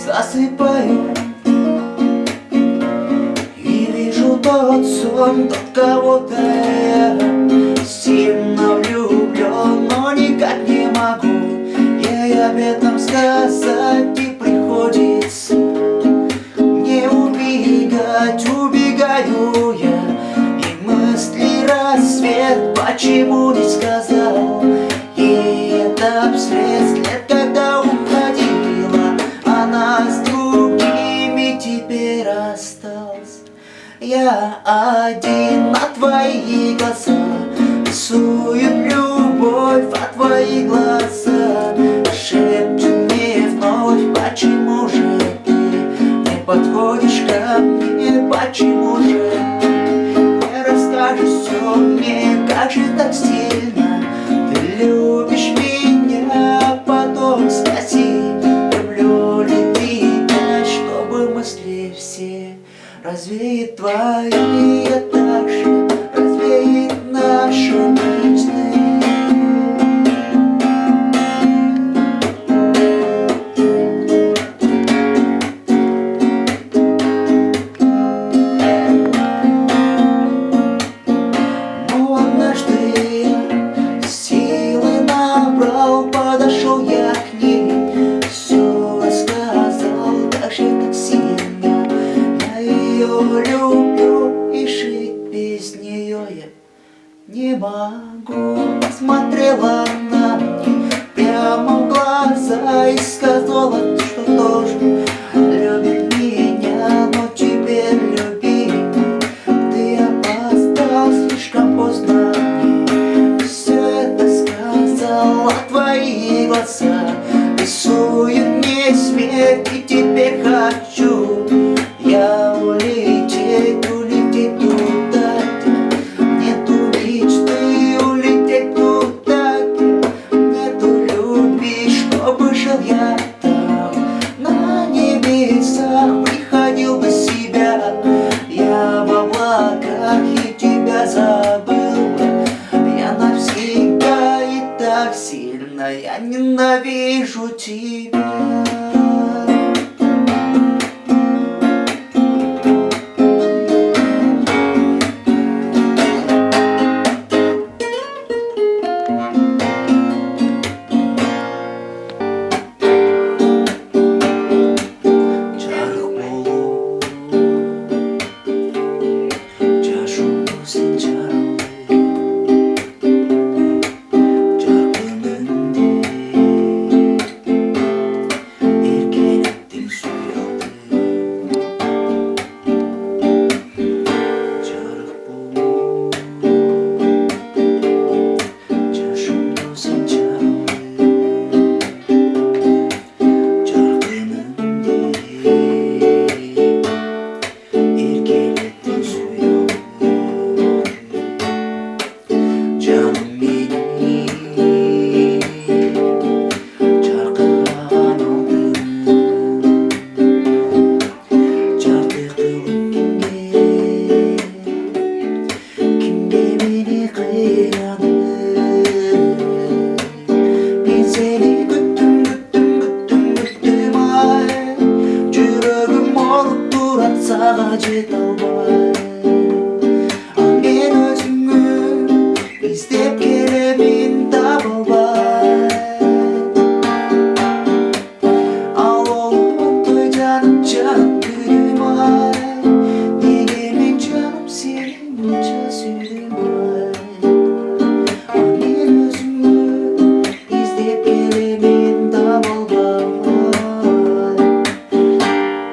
засыпаю и вижу тот сон, тот кого-то я сильно влюблен, но никак не могу ей об этом сказать, и приходится мне убегать. Убегаю я, и мысли рассвет, почему не сказал ей это вслед? Лет, когда уходила она с другими, теперь остался я один. На твои глаза рисует любовь, а твои глаза шепчут мне вновь: почему же ты не подходишь ко мне? Почему же ты не расскажешь все мне? Как же так сильно ты любишь меня? Потом спроси, люблю ли ты меня, чтобы мысли все развеет твои, а также развеет наши мечты. Но однажды я силы набрал, подошел я к ней, все рассказал, как же так сильно я ее люблю, и жить без нее я не могу. Посмотрела она мне прямо в глаза и сказала, что тоже любит меня, но теперь, любимый, ты опоздал, слишком поздно мне все это сказал. А твои глаза рисуют мне смерть, и теперь хочу я улететь, улететь туда, где нету мечты, улететь туда, где нету любви, чтобы жил я там на небесах, приходил бы себя я в облаках, и тебя забыл бы я навсегда, и так сильно я ненавижу тебя. Жүрегім ұрып тұрады саған жете албай.